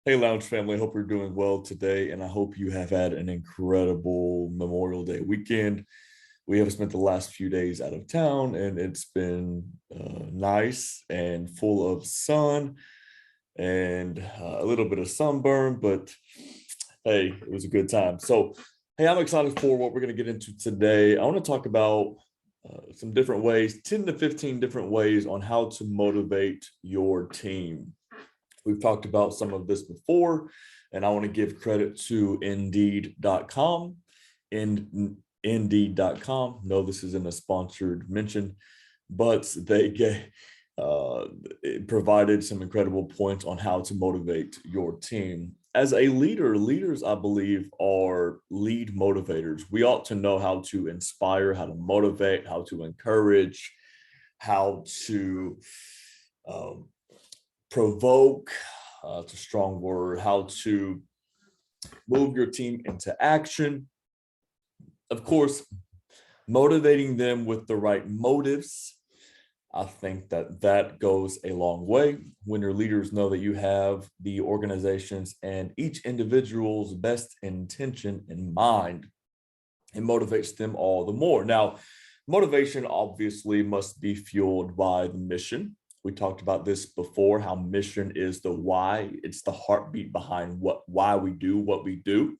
Hey, Lounge family. I hope you're doing well today, and I hope you have had an incredible Memorial Day weekend. We have spent the last few days out of town, and it's been nice and full of sun and a little bit of sunburn, but hey, it was a good time. So, hey, I'm excited for what we're going to get into today. I want to talk about some different ways, 10 to 15 different ways on how to motivate your team. We've talked about some of this before, and I want to give credit to Indeed.com. Indeed.com. No, this isn't a sponsored mention, but it provided some incredible points on how to motivate your team. As a leader, leaders, I believe, are lead motivators. We ought to know how to inspire, how to motivate, how to encourage, how to um, provoke, it's a strong word, how to move your team into action. Of course, motivating them with the right motives. I think that goes a long way when your leaders know that you have the organization's and each individual's best intention in mind. It motivates them all the more. Now, motivation obviously must be fueled by the mission. We talked about this before, how mission is the why. It's the heartbeat behind why we do what we do.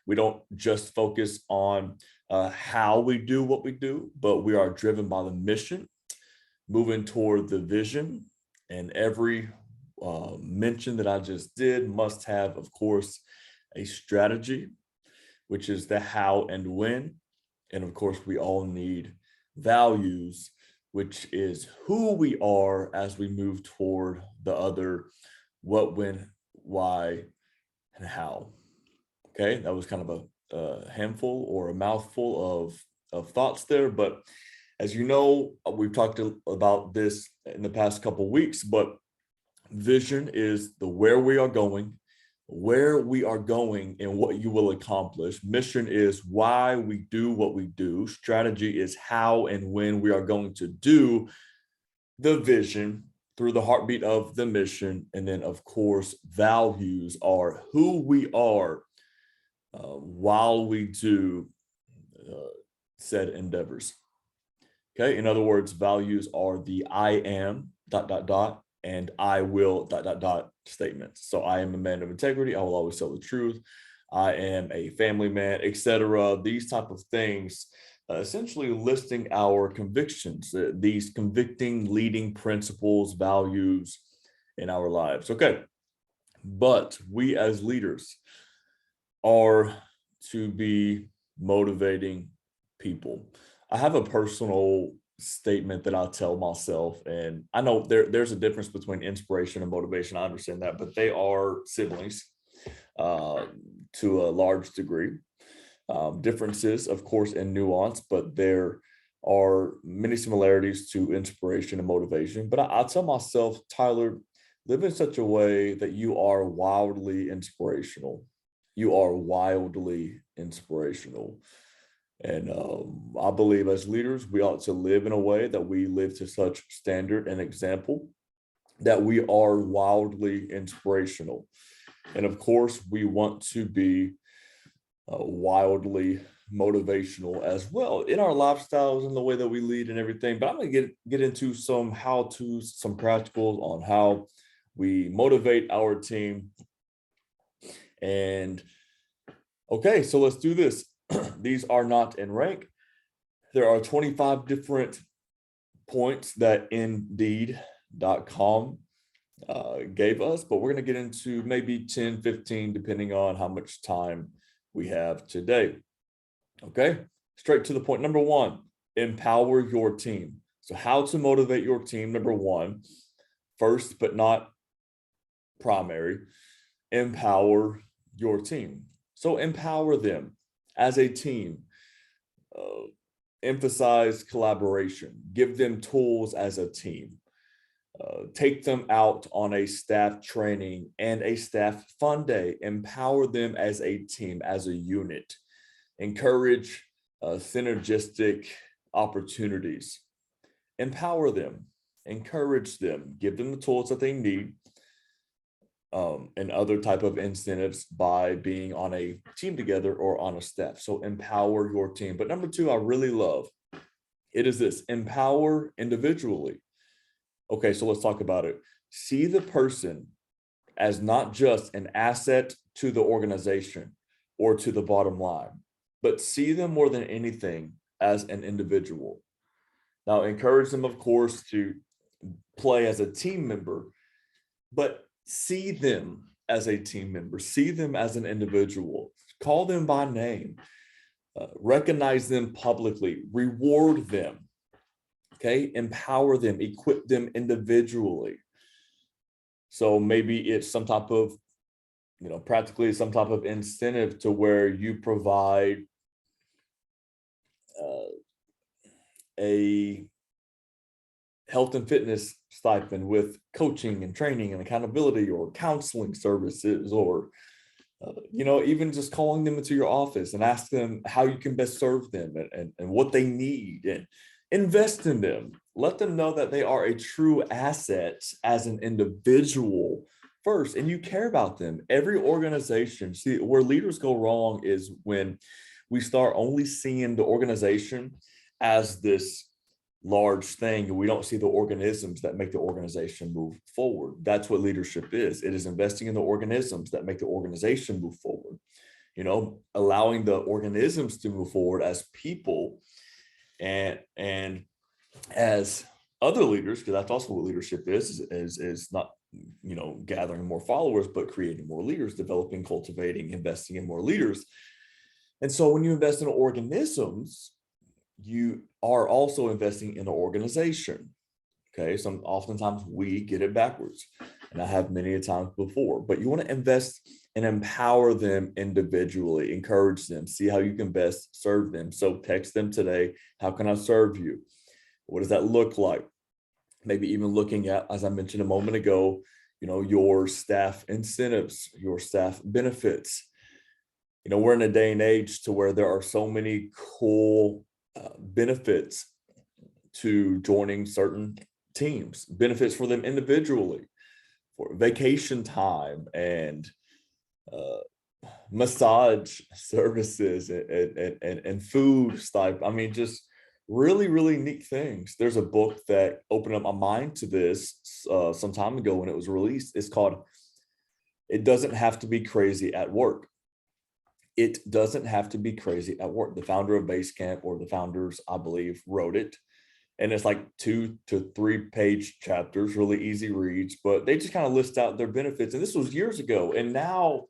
We don't just focus on how we do what we do, but we are driven by the mission, moving toward the vision. And every mention that I just did must have, of course, a strategy, which is the how and when. And of course, we all need values, which is who we are as we move toward the other what, when, why, and how. Okay, that was kind of a handful or a mouthful of thoughts there. But as you know, we've talked about this in the past couple of weeks, but vision is the where we are going and what you will accomplish. Mission is why we do what we do. Strategy is how and when we are going to do the vision through the heartbeat of the mission. And then, of course, values are who we are while we do said endeavors. Okay. In other words, values are the I am and I will statements. So I am a man of integrity. I will always tell the truth. I am a family man, etc. These type of things, essentially listing our convictions, these convicting leading principles, values in our lives. Okay. But we as leaders are to be motivating people. I have a personal statement that I tell myself, and I know there's a difference between inspiration and motivation. I understand that, but they are siblings uh, to a large degree. Differences, of course, in nuance, but there are many similarities to inspiration and motivation. But I tell myself, Tyler, live in such a way that you are wildly inspirational. You are wildly inspirational. And I believe as leaders, we ought to live in a way that we live to such standard and example that we are wildly inspirational. And of course, we want to be wildly motivational as well in our lifestyles and the way that we lead and everything. But I'm going to get into some how-tos, some practicals on how we motivate our team. And okay, so let's do this. These are not in rank. There are 25 different points that Indeed.com gave us, but we're going to get into maybe 10, 15, depending on how much time we have today. Okay, straight to the point. Number one, empower your team. So how to motivate your team. Number one, first, but not primary, empower your team. So empower them as a team. Emphasize collaboration. Give them tools as a team. Take them out on a staff training and a staff fun day. Empower them as a team, as a unit. Encourage synergistic opportunities. Empower them. Encourage them. Give them the tools that they need. and other type of incentives by being on a team together or on a staff. So empower your team. But number two, I really love it is this: empower individually. Okay, so let's talk about it. See the person as not just an asset to the organization or to the bottom line, but see them more than anything as an individual. Now, encourage them, of course, to play as a team member, but see them as a team member, see them as an individual, call them by name, recognize them publicly, reward them, okay, empower them, equip them individually. So maybe it's some type of, practically some type of incentive to where you provide a health and fitness stipend with coaching and training and accountability, or counseling services, or even just calling them into your office and ask them how you can best serve them, and what they need, and invest in them. Let them know that they are a true asset as an individual first, and you care about them. Every organization, see, where leaders go wrong is when we start only seeing the organization as this large thing, and we don't see the organisms that make the organization move forward. That's what leadership is. It is investing in the organisms that make the organization move forward, allowing the organisms to move forward as people, and as other leaders, because that's also what leadership is not gathering more followers, but creating more leaders, developing, cultivating, investing in more leaders. And so when you invest in organisms, you are also investing in an organization. Okay, so oftentimes we get it backwards, and I have many a times before. But you want to invest and empower them individually, encourage them, see how you can best serve them. So text them today: how can I serve you? What does that look like? Maybe even looking at, as I mentioned a moment ago, your staff incentives, your staff benefits. We're in a day and age to where there are so many cool benefits to joining certain teams, benefits for them individually, for vacation time and massage services, and food stuff. I mean, just really, really neat things. There's a book that opened up my mind to this some time ago when it was released. It's called "It Doesn't Have to Be Crazy at Work." It doesn't have to be crazy at work. The founder of Basecamp, or the founders, I believe, wrote it. And it's like 2 to 3 page chapters, really easy reads, but they just kind of list out their benefits. And this was years ago. And now,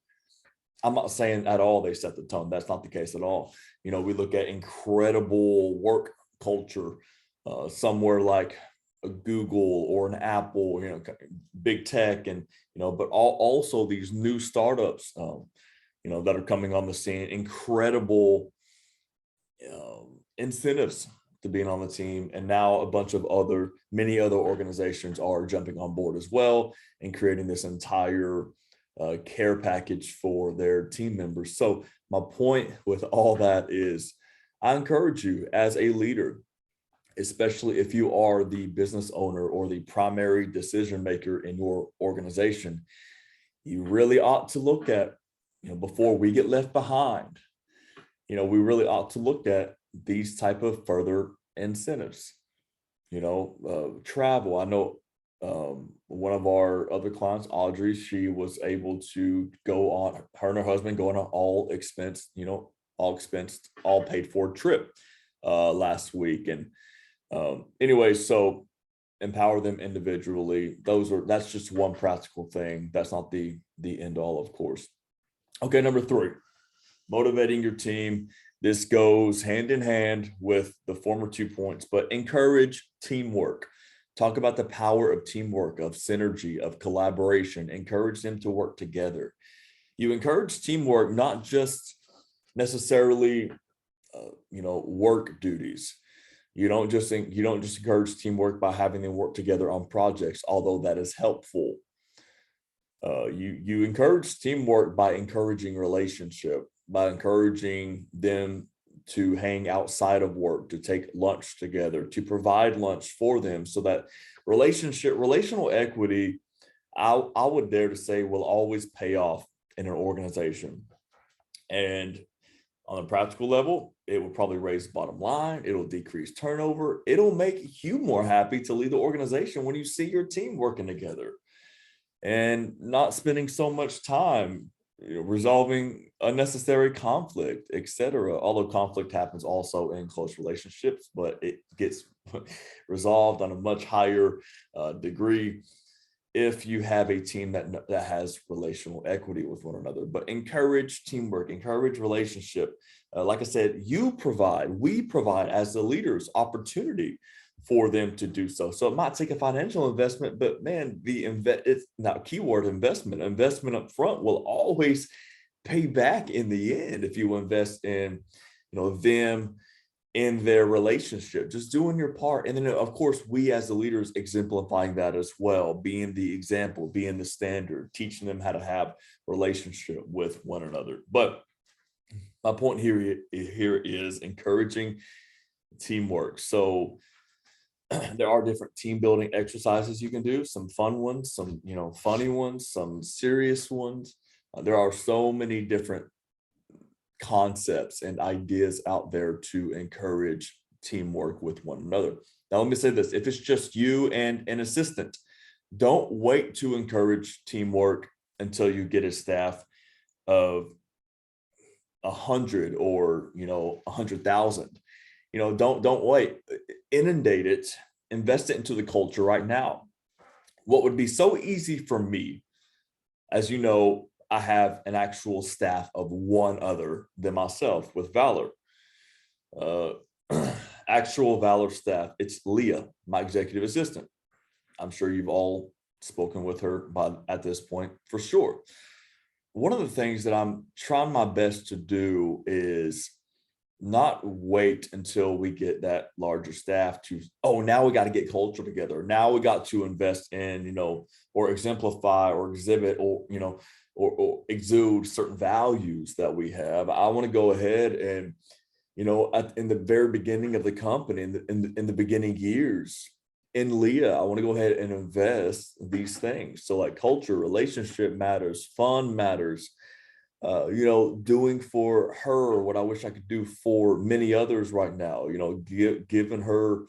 I'm not saying at all they set the tone. That's not the case at all. We look at incredible work culture somewhere like a Google or an Apple, big tech, and, but also these new startups, that are coming on the scene, incredible incentives to being on the team. And now many other organizations are jumping on board as well and creating this entire care package for their team members. So my point with all that is, I encourage you as a leader, especially if you are the business owner or the primary decision maker in your organization, you really ought to look at, before we get left behind, we really ought to look at these type of further incentives. Travel. I know one of our other clients, Audrey, she was able to go on, her and her husband go on an all expensed, all paid for trip last week. And anyway, so empower them individually. That's just one practical thing. That's not the end all, of course. Okay, number 3, motivating your team. This goes hand in hand with the former 2 points, but encourage teamwork. Talk about the power of teamwork, of synergy, of collaboration. Encourage them to work together. You encourage teamwork, not just necessarily, work duties. You don't just encourage teamwork by having them work together on projects, although that is helpful. You encourage teamwork by encouraging relationship, by encouraging them to hang outside of work, to take lunch together, to provide lunch for them, so that relational equity, I would dare to say will always pay off in an organization. And on a practical level, it will probably raise the bottom line. It'll decrease turnover. It'll make you more happy to lead the organization when you see your team working together and not spending so much time resolving unnecessary conflict, etc. Although conflict happens also in close relationships, but it gets resolved on a much higher degree if you have a team that has relational equity with one another. But encourage teamwork, encourage relationship. Like I said, we provide as the leaders opportunity for them to do so. So it might take a financial investment, but man, it's not keyword investment up front will always pay back in the end if you invest in, them in their relationship, just doing your part. And then of course, we as the leaders exemplifying that as well, being the example, being the standard, teaching them how to have relationship with one another. But my point here is encouraging teamwork. So there are different team building exercises you can do, some fun ones, some, funny ones, some serious ones. There are so many different concepts and ideas out there to encourage teamwork with one another. Now, let me say this: if it's just you and an assistant, don't wait to encourage teamwork until you get a staff of 100 or 100,000. Don't wait. Inundate it, invest it into the culture right now. What would be so easy for me, as you know, I have an actual staff of one other than myself with Valor. Actual Valor staff, it's Leah, my executive assistant. I'm sure you've all spoken with her at this point for sure. One of the things that I'm trying my best to do is not wait until we get that larger staff to, oh, now we got to get culture together. Now we got to invest in, or exemplify or exhibit or exude certain values that we have. I want to go ahead and, in the very beginning of the company, in the beginning years, in Leah, I want to go ahead and invest these things. So like culture, relationship matters, fun matters, doing for her what I wish I could do for many others right now, giving her,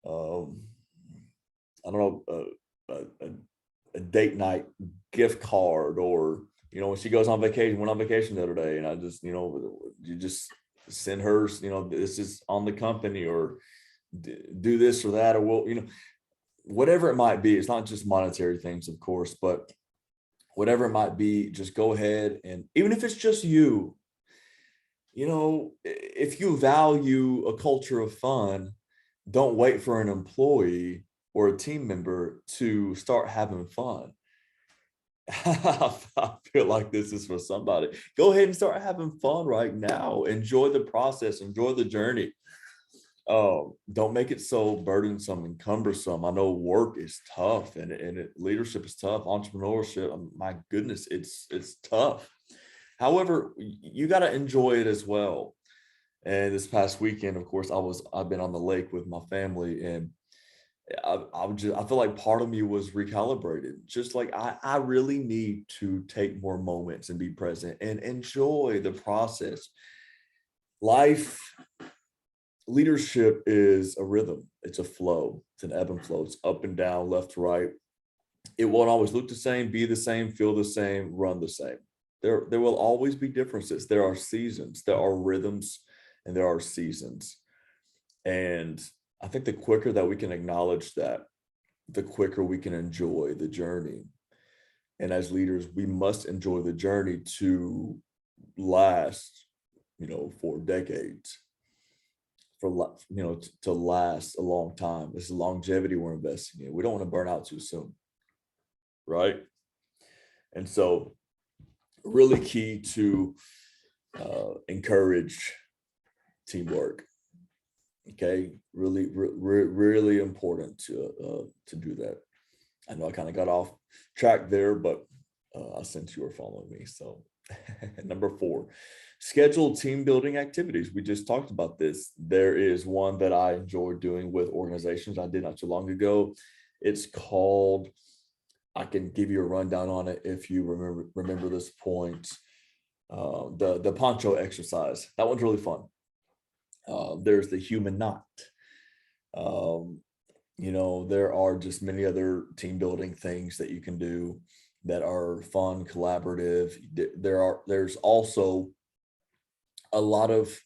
I don't know, a date night gift card, or, when she goes on vacation, went on vacation the other day, and I just, you just send her, this is on the company, or do this or that, or whatever it might be. It's not just monetary things, of course, but whatever it might be, just go ahead. And even if it's just you, if you value a culture of fun, don't wait for an employee or a team member to start having fun. I feel like this is for somebody. Go ahead and start having fun right now. Enjoy the process, enjoy the journey. Don't make it so burdensome and cumbersome. I know work is tough, and leadership is tough. Entrepreneurship, my goodness, it's tough. However, you got to enjoy it as well. And this past weekend, of course, I've been on the lake with my family, and I feel like part of me was recalibrated. Just like I really need to take more moments and be present and enjoy the process. Leadership is a rhythm. It's a flow. It's an ebb and flow. It's up and down, left to right. It won't always look the same, be the same, feel the same, run the same. There will always be differences. There are seasons, there are rhythms, and there are seasons. And I think the quicker that we can acknowledge that, the quicker we can enjoy the journey. And as leaders, we must enjoy the journey to last, for decades, to last a long time. This is longevity we're investing in. We don't want to burn out too soon, right? And so really key to encourage teamwork. Okay, really important to do that. I know I kind of got off track there, but since you were following me. So number 4, schedule team building activities. We just talked about this. There is one that I enjoy doing with organizations. I did not too long ago. It's called I can give you a rundown on it if you remember this point. The poncho exercise, that one's really fun. There's the human knot. Um, there are just many other team building things that you can do that are fun, collaborative. There's also a lot of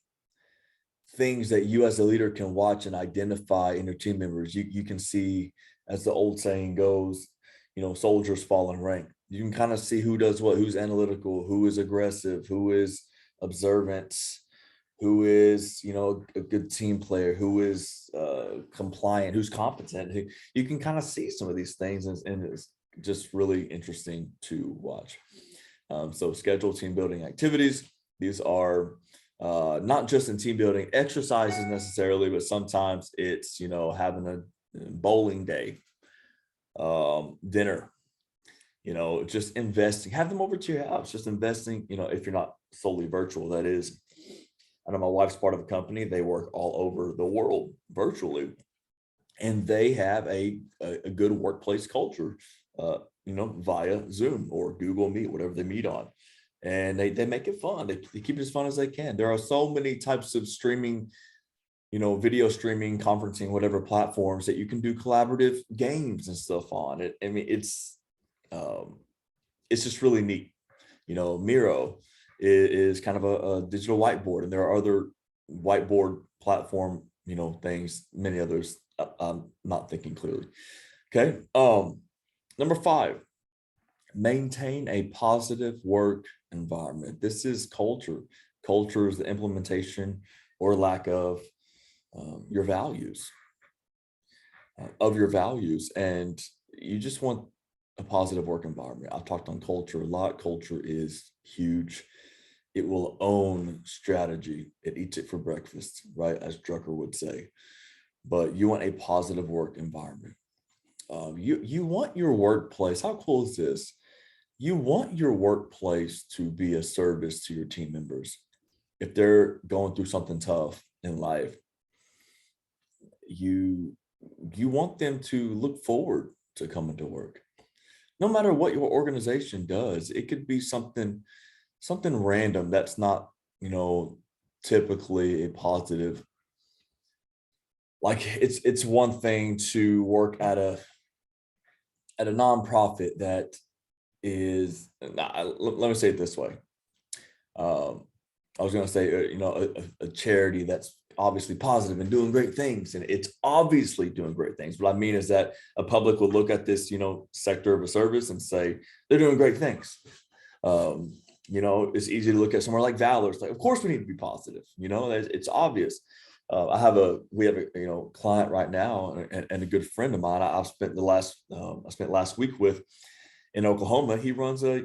things that you as a leader can watch and identify in your team members. You can see, as the old saying goes, soldiers fall in rank. You can kind of see who does what, who's analytical, who is aggressive, who is observant, who is, a good team player, who is compliant, who's competent. You can kind of see some of these things, and it's just really interesting to watch. So schedule team building activities. These are not just in team building exercises necessarily, but sometimes it's, having a bowling day, dinner, just investing, have them over to your house, just investing, if you're not solely virtual, that is. I know my wife's part of a company, they work all over the world virtually, and they have a good workplace culture, via Zoom or Google Meet, whatever they meet on. And they make it fun. They keep it as fun as they can. There are so many types of streaming, video streaming, conferencing, whatever platforms that you can do collaborative games and stuff on it. I mean, it's just really neat. Miro is kind of a digital whiteboard, and there are other whiteboard platform, things, many others. I'm not thinking clearly. Okay. Number 5, maintain a positive work environment. This is culture. Culture is the implementation or lack of your values, and you just want a positive work environment. I've talked on culture a lot. Culture is huge. It will own strategy. It eats it for breakfast, right? As Drucker would say. But you want a positive work environment. You want your workplace. How cool is this? You want your workplace to be a service to your team members. If they're going through something tough in life, you want them to look forward to coming to work. No matter what your organization does, it could be something random that's not, typically a positive. Like it's one thing to work at a nonprofit that is, let me say it this way. I was going to say, a charity that's obviously positive and doing great things, and it's obviously doing great things. What I mean is that a public would look at this, sector of a service and say they're doing great things. It's easy to look at somewhere like Valor. It's like, of course we need to be positive. It's obvious. We have a client right now, and a good friend of mine. I spent last week with in Oklahoma. He runs a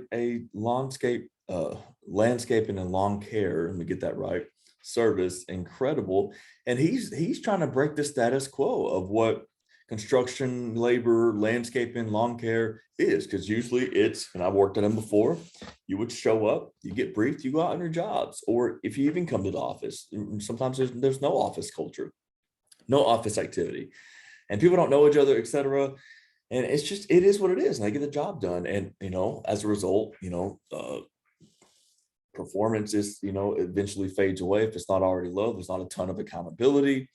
landscaping and lawn care. Let me get that right. Service, incredible. And he's trying to break the status quo of what construction, labor, landscaping, lawn care is, because usually and I've worked at them before, you would show up, you get briefed, you go out on your jobs, or if you even come to the office, sometimes there's no office culture, no office activity, and people don't know each other, etc. And it is what it is, and they get the job done. And as a result, performance is eventually fades away. If it's not already low, there's not a ton of accountability.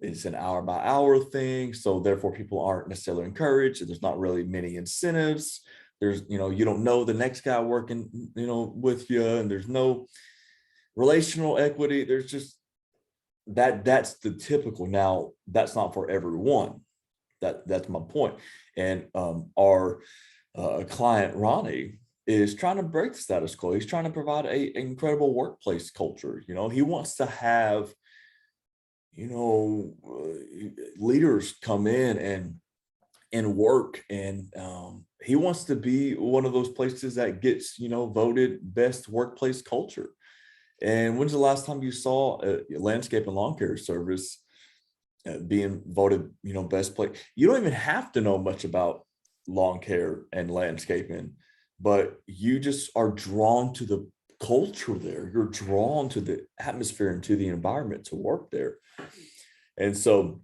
It's an hour by hour thing, so therefore people aren't necessarily encouraged. There's not really many incentives. There's you don't know the next guy working with you, and there's no relational equity. There's just that's the typical. Now that's not for everyone. That's my point. And our client Ronnie is trying to break the status quo. He's trying to provide an incredible workplace culture. He wants to have leaders come in and work, and he wants to be one of those places that gets voted best workplace culture. And when's the last time you saw a landscape and lawn care service being voted best place? You don't even have to know much about lawn care and landscaping, but you just are drawn to the culture there. You're drawn to the atmosphere and to the environment to work there. And so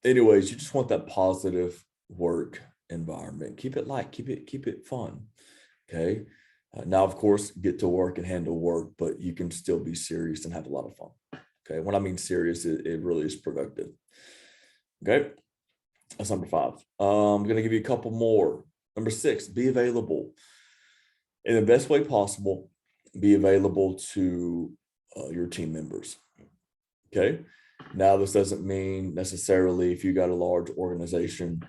anyways, you just want that positive work environment. Keep it light, keep it fun. Okay. Now, of course, get to work and handle work, but you can still be serious and have a lot of fun. Okay. When I mean serious, it really is productive. Okay. That's number 5. I'm going to give you a couple more. Number 6, be available in the best way possible. Be available to your team members. Okay. Now, this doesn't mean necessarily if you got a large organization,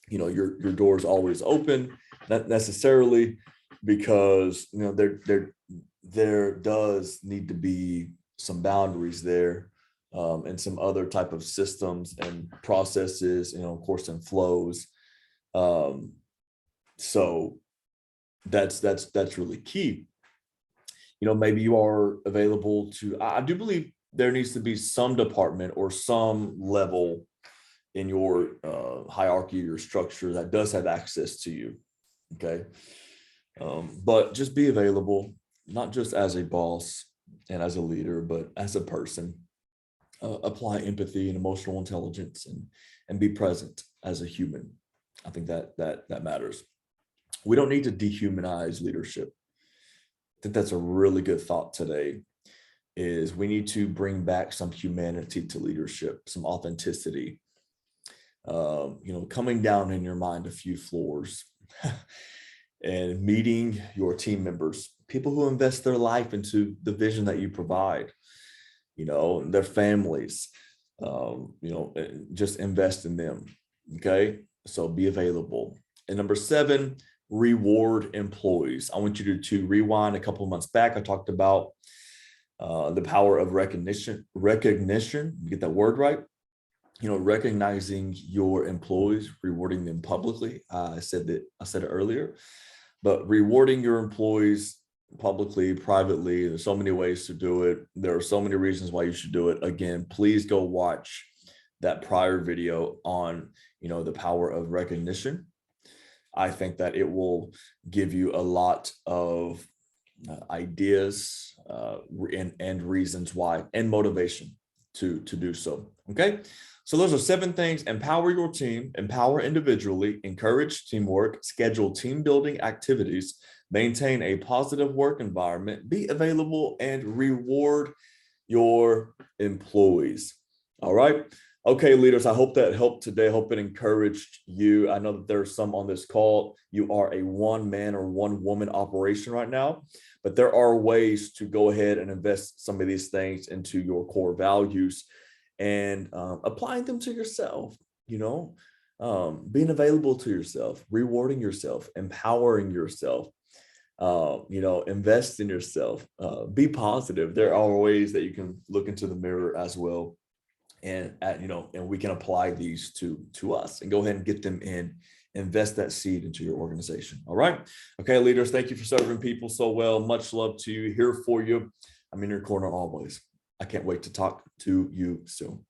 you know, your door is always open, not necessarily, because, you know, there does need to be some boundaries there, and some other type of systems and processes, you know, of course, and flows. So that's really key. You know, maybe you are available to, I do believe there needs to be some department or some level in your hierarchy or structure that does have access to you. Okay. But just be available, not just as a boss and as a leader, but as a person. Apply empathy and emotional intelligence, and be present as a human. I think that matters. We don't need to dehumanize leadership. I think that's a really good thought today, is we need to bring back some humanity to leadership, some authenticity. You know, coming down in your mind a few floors and meeting your team members, people who invest their life into the vision that you provide, you know, their families, you know, just invest in them. Okay. So be available. And number 7, reward employees. I want you to rewind a couple of months back. I talked about the power of recognition, get that word right. You know, recognizing your employees, rewarding them publicly. I said it earlier, but rewarding your employees publicly, privately, there's so many ways to do it. There are so many reasons why you should do it. Again, please go watch that prior video on, you know, the power of recognition. I think that it will give you a lot of ideas and reasons why, and motivation to do so. Okay. So those are 7 things. Empower your team, empower individually, encourage teamwork, schedule team building activities, maintain a positive work environment, be available, and reward your employees. All right. Okay, leaders, I hope that helped today. I hope it encouraged you. I know that there's some on this call. You are a one-man or one-woman operation right now, but there are ways to go ahead and invest some of these things into your core values and applying them to yourself, you know, being available to yourself, rewarding yourself, empowering yourself, you know, invest in yourself, be positive. There are ways that you can look into the mirror as well. And you know, and we can apply these to us and go ahead and get them in, invest that seed into your organization. All right. Okay, leaders, thank you for serving people so well. Much love to you, here for you. I'm in your corner always. I can't wait to talk to you soon.